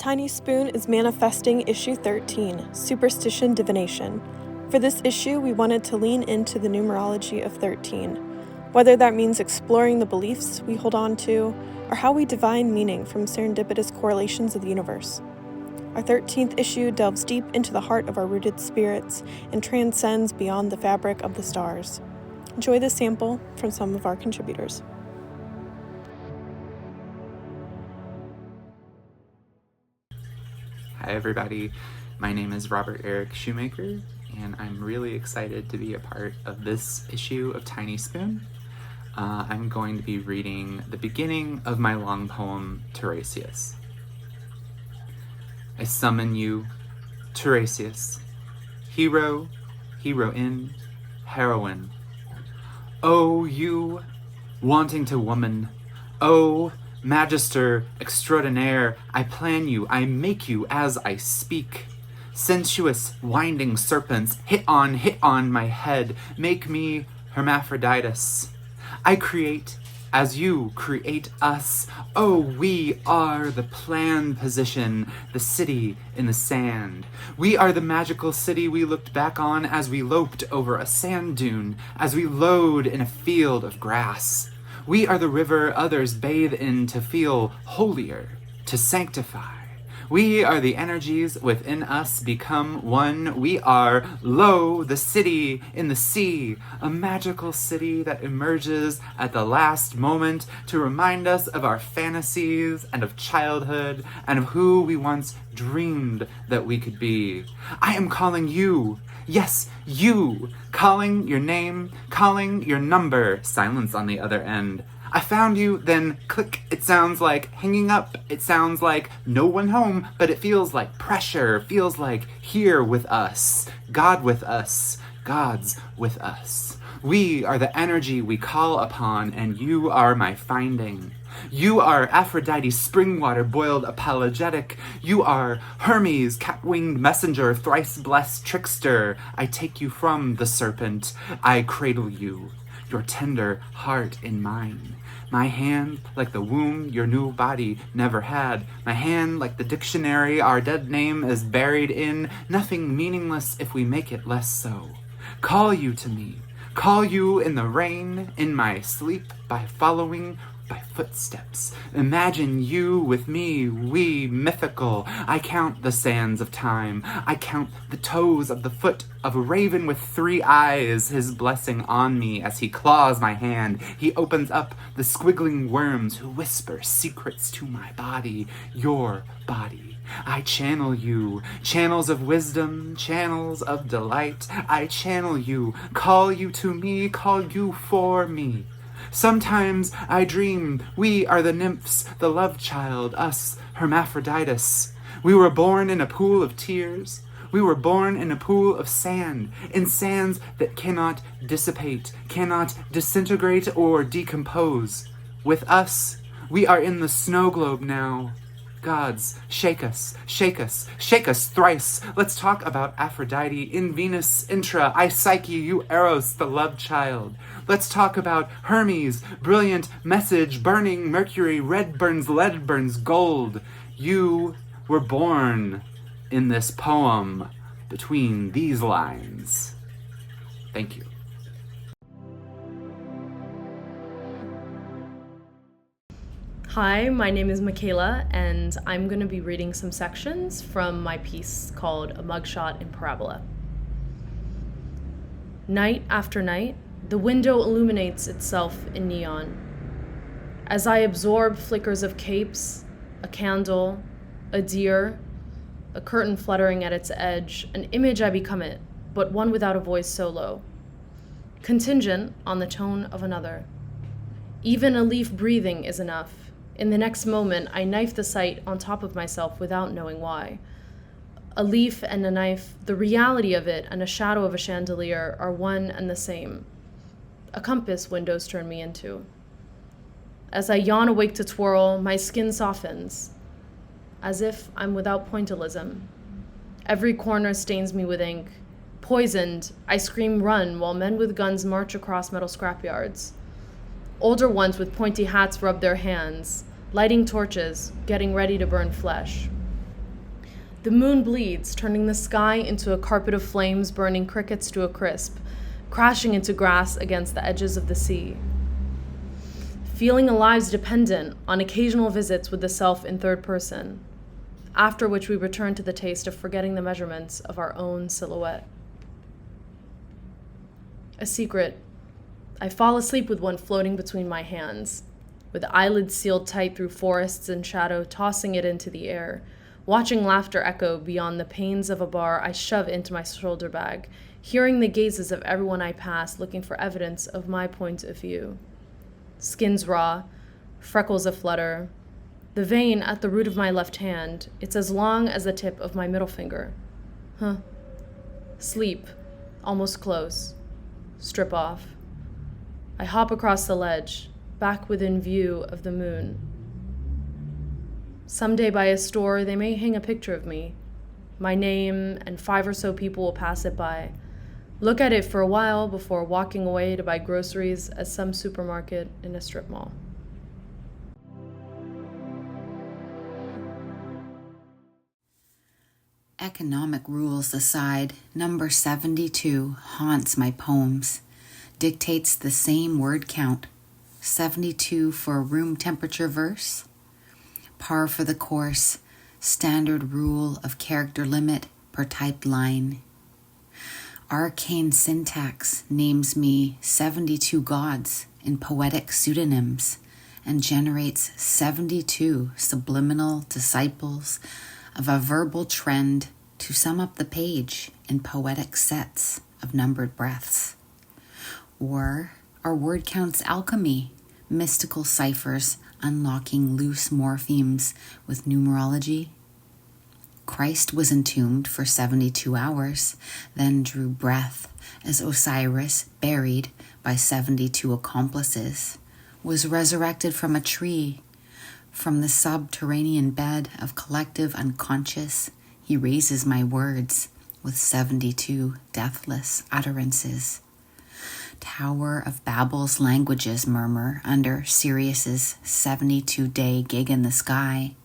Tiny Spoon is manifesting issue 13, Superstition, Divination. For this issue, we wanted to lean into the numerology of 13, whether that means exploring the beliefs we hold on to, or how we divine meaning from serendipitous correlations of the universe. Our 13th issue delves deep into the heart of our rooted spirits and transcends beyond the fabric of the stars. Enjoy this sample from some of our contributors. Hi everybody, my name is Robert Eric Shoemaker, and I'm really excited to be a part of this issue of Tiny Spoon. I'm going to be reading the beginning of my long poem, Tiresias. I summon you, Tiresias, hero, heroine, heroine. Oh, you, wanting to woman, oh, Magister extraordinaire, I plan you, I make you as I speak. Sensuous, winding serpents, hit on my head, make me hermaphroditus. I create as you create us. Oh, we are the planned position, the city in the sand. We are the magical city we looked back on as we loped over a sand dune, as we lowed in a field of grass. We are the river others bathe in to feel holier, to sanctify. We are the energies within us become one. We are, lo, the city in the sea, a magical city that emerges at the last moment to remind us of our fantasies and of childhood and of who we once dreamed that we could be. I am calling you. Yes, you, calling your name, calling your number, silence on the other end. I found you, then click, it sounds like hanging up, it sounds like no one home, but it feels like pressure, feels like here with us, God with us, God's with us. We are the energy we call upon, and you are my finding. You are Aphrodite's spring water boiled apologetic. You are Hermes, cat-winged messenger, thrice blessed trickster. I take you from the serpent. I cradle you, your tender heart in mine. My hand like the womb your new body never had. My hand like the dictionary our dead name is buried in. Nothing meaningless if we make it less so. Call you to me. Call you in the rain, in my sleep, by following by footsteps. Imagine you with me, we mythical. I count the sands of time. I count the toes of the foot of a raven with 3 eyes, his blessing on me as he claws my hand. He opens up the squiggling worms who whisper secrets to my body, your body. I channel you, channels of wisdom, channels of delight. I channel you, call you to me, call you for me. Sometimes I dream we are the nymphs, the love child, us, Hermaphroditus. We were born in a pool of tears. We were born in a pool of sand, in sands that cannot dissipate, cannot disintegrate or decompose. With us, we are in the snow globe now. Gods, shake us, shake us, shake us thrice. Let's talk about Aphrodite in Venus intra, I Psyche, you Eros, the love child. Let's talk about Hermes, brilliant message, burning Mercury, red burns, lead burns, gold. You were born in this poem between these lines. Thank you. Hi, my name is Micaela, and I'm going to be reading some sections from my piece called A Mugshot in Parabola. Night after night, the window illuminates itself in neon. As I absorb flickers of capes, a candle, a deer, a curtain fluttering at its edge, an image I become it, but one without a voice solo, contingent on the tone of another. Even a leaf breathing is enough. In the next moment, I knife the sight on top of myself without knowing why. A leaf and a knife, the reality of it and a shadow of a chandelier are one and the same. A compass windows turn me into. As I yawn awake to twirl, my skin softens, as if I'm without pointillism. Every corner stains me with ink. Poisoned, I scream run while men with guns march across metal scrapyards. Older ones with pointy hats rub their hands, lighting torches, getting ready to burn flesh. The moon bleeds, turning the sky into a carpet of flames, burning crickets to a crisp, crashing into grass against the edges of the sea. Feeling our lives dependent on occasional visits with the self in third person, after which we return to the taste of forgetting the measurements of our own silhouette. A secret. I fall asleep with one floating between my hands, with eyelids sealed tight through forests and shadow, tossing it into the air. Watching laughter echo beyond the panes of a bar I shove into my shoulder bag, hearing the gazes of everyone I pass looking for evidence of my point of view. Skin's raw, freckles aflutter. The vein at the root of my left hand, it's as long as the tip of my middle finger. Sleep, almost close. Strip off. I hop across the ledge, back within view of the moon. Someday by a store, they may hang a picture of me. My name and 5 or so people will pass it by. Look at it for a while before walking away to buy groceries at some supermarket in a strip mall. Economic rules aside, number 72 haunts my poems, dictates the same word count, 72 for a room temperature verse, par for the course, standard rule of character limit per typed line. Arcane syntax names me 72 gods in poetic pseudonyms and generates 72 subliminal disciples of a verbal trend to sum up the page in poetic sets of numbered breaths. Or are word counts alchemy, mystical ciphers unlocking loose morphemes with numerology? Christ was entombed for 72 hours, then drew breath as Osiris, buried by 72 accomplices, was resurrected from a tree. From the subterranean bed of collective unconscious, he raises my words with 72 deathless utterances. Tower of Babel's languages murmur under Sirius's 72-day gig in the sky,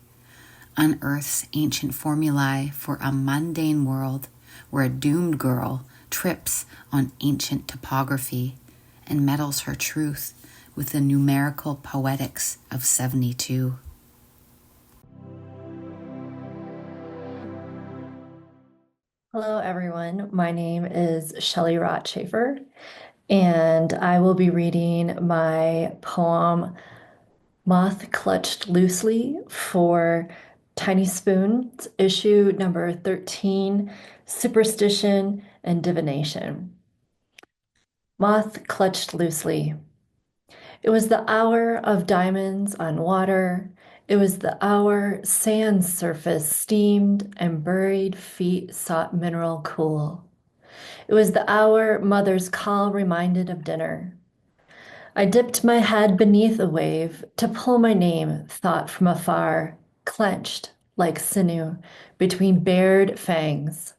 unearths ancient formulae for a mundane world where a doomed girl trips on ancient topography and meddles her truth with the numerical poetics of 72. Hello, everyone. My name is Shelli Rottschafer, and I will be reading my poem Moth Clutched Loosely for Tiny Spoons, issue number 13, Superstition and Divination. Moth clutched loosely. It was the hour of diamonds on water. It was the hour sand surface steamed and buried feet sought mineral cool. It was the hour mother's call reminded of dinner. I dipped my head beneath a wave to pull my name, thought from afar, clenched like sinew between bared fangs.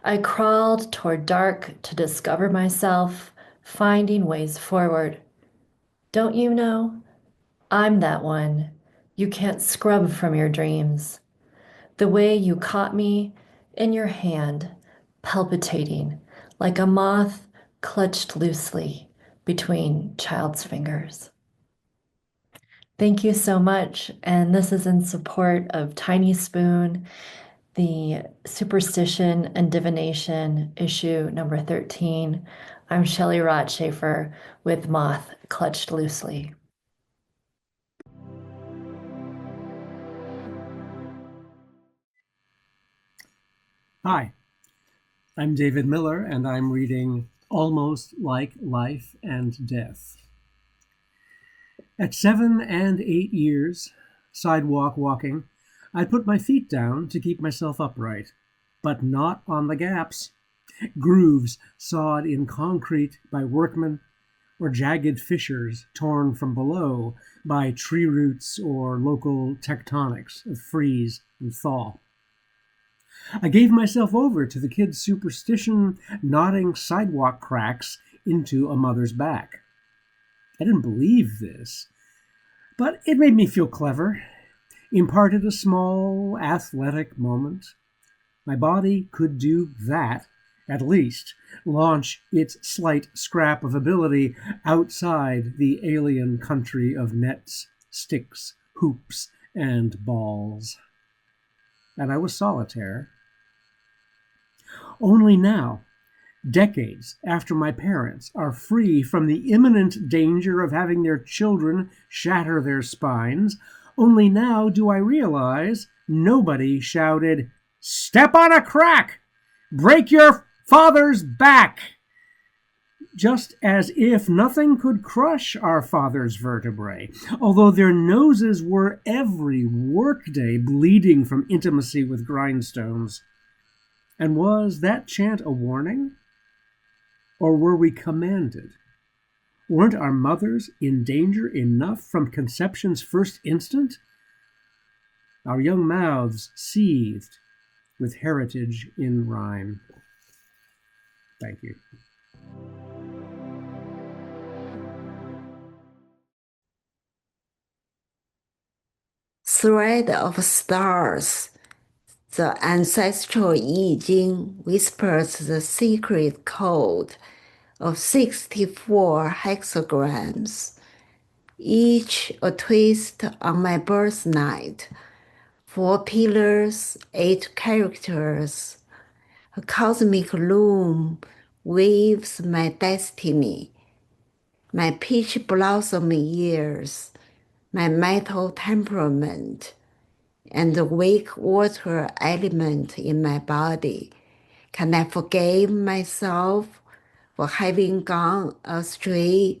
I crawled toward dark to discover myself, finding ways forward. Don't you know? I'm that one. You can't scrub from your dreams. The way you caught me in your hand, palpitating like a moth clutched loosely between child's fingers. Thank you so much. And this is in support of Tiny Spoon, the Superstition and Divination, issue number 13. I'm Shelli Rottschafer with Moth Clutched Loosely. Hi, I'm David Miller, and I'm reading Almost Like Life and Death. At 7 and 8 years, sidewalk walking, I put my feet down to keep myself upright, but not on the gaps. Grooves sawed in concrete by workmen, or jagged fissures torn from below by tree roots or local tectonics of freeze and thaw. I gave myself over to the kid's superstition, knotting sidewalk cracks into a mother's back. I didn't believe this, but it made me feel clever, imparted a small athletic moment, My body could do that, at least, launch its slight scrap of ability outside the alien country of nets, sticks, hoops, and balls. And I was solitaire. Only now, decades after my parents are free from the imminent danger of having their children shatter their spines, only now do I realize nobody shouted, "Step on a crack! Break your father's back!" Just as if nothing could crush our father's vertebrae, although their noses were every workday bleeding from intimacy with grindstones. And was that chant a warning? Or were we commanded? Weren't our mothers in danger enough from conception's first instant? Our young mouths seethed with heritage in rhyme. Thank you. Thread of stars. The ancestral I Ching whispers the secret code of 64 hexagrams, each a twist on my birth night. 4 pillars, 8 characters. A cosmic loom weaves my destiny, my peach blossom years, my metal temperament, and the wake water element in my body. Can I forgive myself for having gone astray,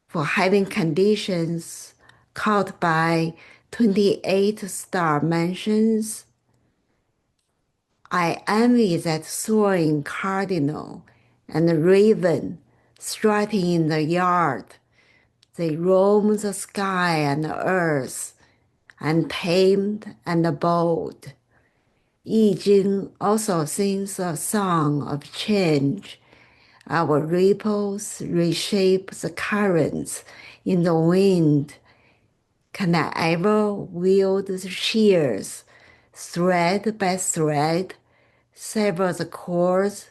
for having conditions caught by 28 star mansions? I envy that soaring cardinal and the raven strutting in the yard. They roam the sky and the earth, untamed and bold. I Ching also sings a song of change. Our ripples reshape the currents in the wind. Can I ever wield the shears, thread by thread, sever the cords?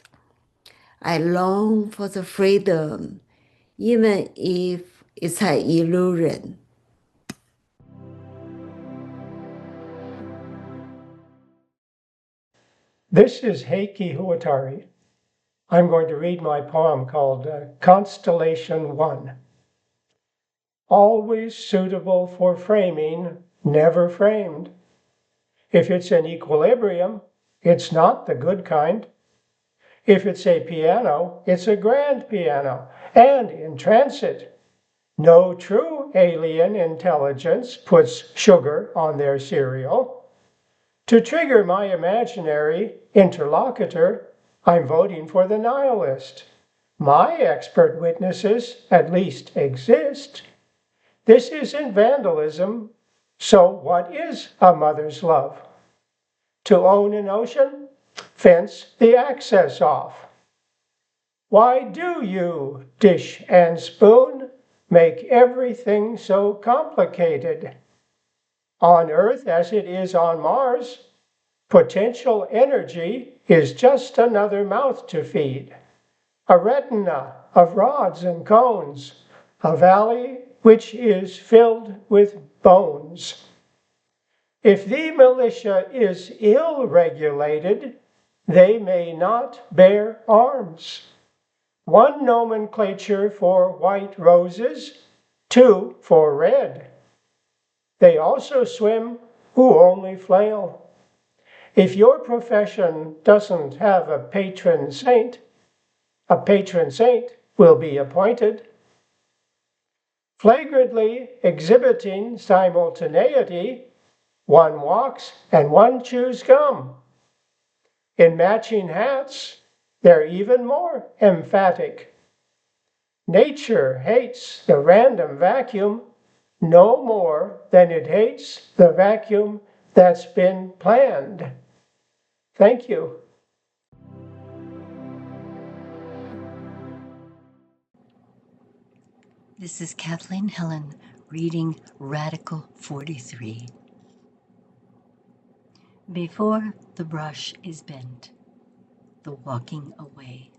I long for the freedom, even if it's an illusion. This is Heikki Huotari. I'm going to read my poem called Constellation 1. Always suitable for framing, never framed. If it's an equilibrium, it's not the good kind. If it's a piano, it's a grand piano, and in transit. No true alien intelligence puts sugar on their cereal. To trigger my imaginary interlocutor, I'm voting for the nihilist. My expert witnesses at least exist. This isn't vandalism, so what is a mother's love? To own an ocean? Fence the access off. Why do you, dish and spoon, make everything so complicated? On Earth as it is on Mars, potential energy is just another mouth to feed, a retina of rods and cones, a valley which is filled with bones. If the militia is ill-regulated, they may not bear arms. 1 nomenclature for white roses, 2 for red. They also swim who only flail. If your profession doesn't have a patron saint will be appointed. Flagrantly exhibiting simultaneity, 1 walks and 1 chews gum. In matching hats, they're even more emphatic. Nature hates the random vacuum no more than it hates the vacuum that's been planned. Thank you. This is Kathleen Hellen reading Radical 43. Before the brush is bent, the walking away,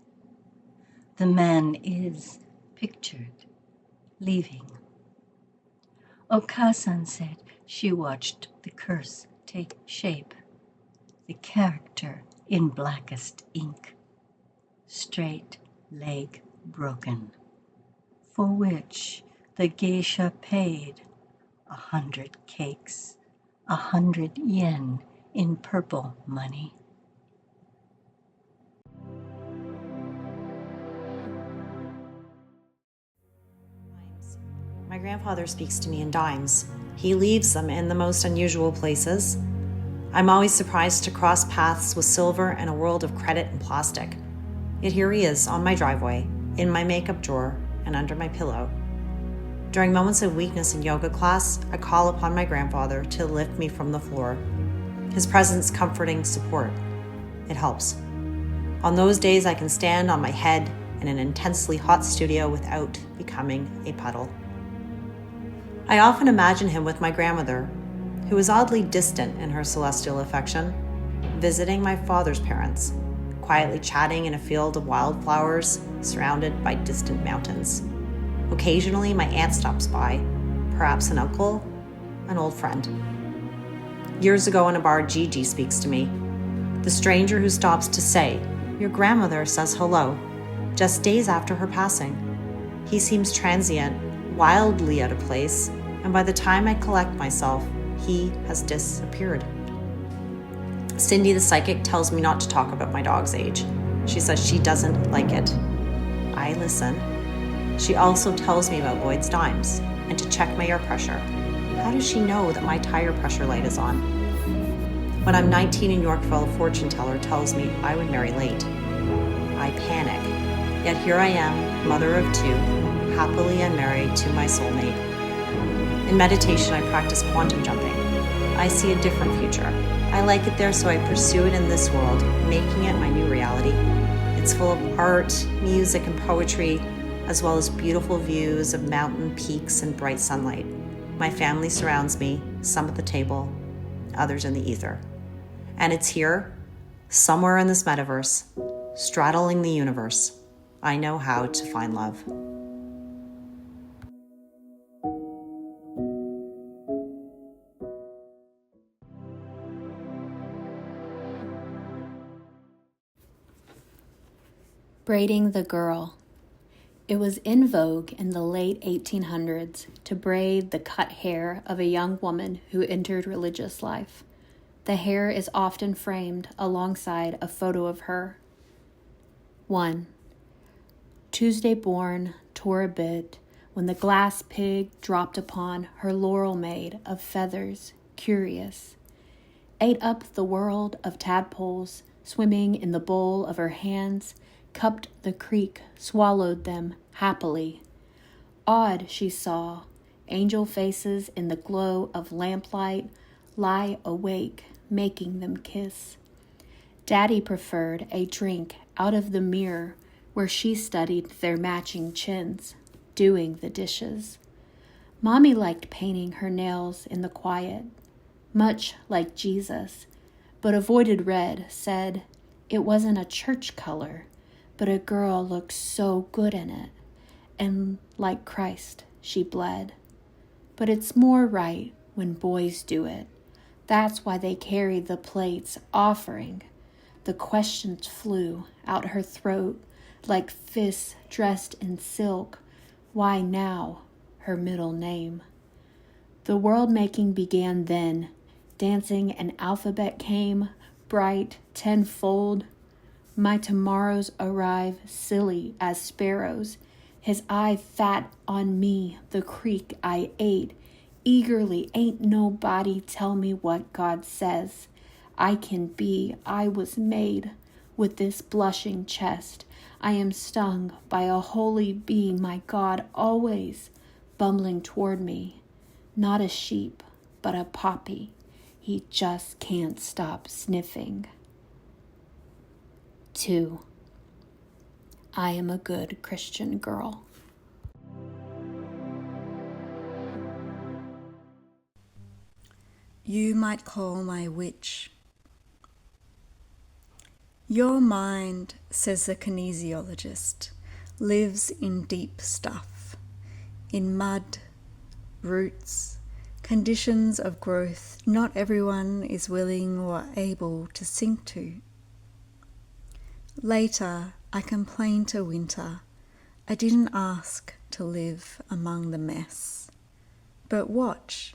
the man is pictured leaving. Okasan said she watched the curse take shape, the character in blackest ink, straight leg broken, for which the geisha paid 100 cakes, 100 yen in purple money. My grandfather speaks to me in dimes. He leaves them in the most unusual places. I'm always surprised to cross paths with silver in a world of credit and plastic. Yet here he is on my driveway, in my makeup drawer, and under my pillow. During moments of weakness in yoga class, I call upon my grandfather to lift me from the floor. His presence comforting support. It helps. On those days, I can stand on my head in an intensely hot studio without becoming a puddle. I often imagine him with my grandmother, who is oddly distant in her celestial affection, visiting my father's parents, quietly chatting in a field of wildflowers surrounded by distant mountains. Occasionally, my aunt stops by, perhaps an uncle, an old friend. Years ago in a bar, Gigi speaks to me, the stranger who stops to say, "Your grandmother says hello," just days after her passing. He seems transient, wildly out of place, and by the time I collect myself, he has disappeared. Cindy the psychic tells me not to talk about my dog's age. She says she doesn't like it. I listen. She also tells me about Lloyd's dimes and to check my air pressure. How does she know that my tire pressure light is on? When I'm 19 in Yorkville, a fortune teller tells me I would marry late. I panic. Yet here I am, mother of two, happily unmarried to my soulmate. In meditation, I practice quantum jumping. I see a different future. I like it there, so I pursue it in this world, making it my new reality. It's full of art, music, and poetry, as well as beautiful views of mountain peaks and bright sunlight. My family surrounds me, some at the table, others in the ether. And it's here, somewhere in this metaverse, straddling the universe, I know how to find love. Braiding the Girl. It was in vogue in the late 1800s to braid the cut hair of a young woman who entered religious life. The hair is often framed alongside a photo of her. 1. Tuesday born tore a bit when the glass pig dropped upon her laurel maid of feathers, curious. Ate up the world of tadpoles swimming in the bowl of her hands, cupped the creek, swallowed them happily. Odd she saw, angel faces in the glow of lamplight lie awake, making them kiss. Daddy preferred a drink out of the mirror where she studied their matching chins, doing the dishes. Mommy liked painting her nails in the quiet, much like Jesus, but avoided red, said it wasn't a church color, but a girl looked so good in it, and like Christ, she bled. But it's more right when boys do it. That's why they carry the plates offering. The questions flew out her throat like fists dressed in silk. Why now, her middle name? The world-making began then. Dancing and alphabet came, bright, tenfold. My tomorrows arrive silly as sparrows. His eye fat on me, the creek I ate. Eagerly, ain't nobody tell me what God says. I can be, I was made with this blushing chest. I am stung by a holy bee, my God, always bumbling toward me. Not a sheep, but a poppy. He just can't stop sniffing. 2. I am a good Christian girl. You might call my witch Your mind, says the kinesiologist, lives in deep stuff, in mud, roots, conditions of growth not everyone is willing or able to sink to. Later, I complained to Winter. I didn't ask to live among the mess. But watch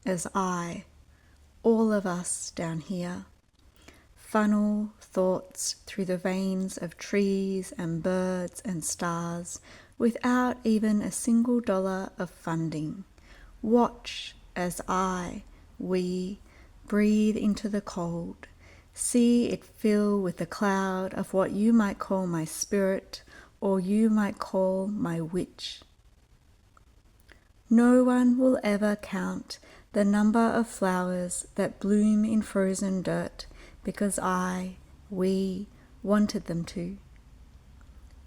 as I, all of us down here, funnel thoughts through the veins of trees and birds and stars without even a single dollar of funding. Watch as we breathe into the cold, see it fill with a cloud of what you might call my spirit or you might call my witch. No one will ever count the number of flowers that bloom in frozen dirt because we wanted them to.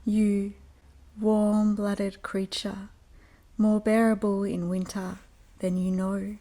You, warm-blooded creature, more bearable in winter than you know.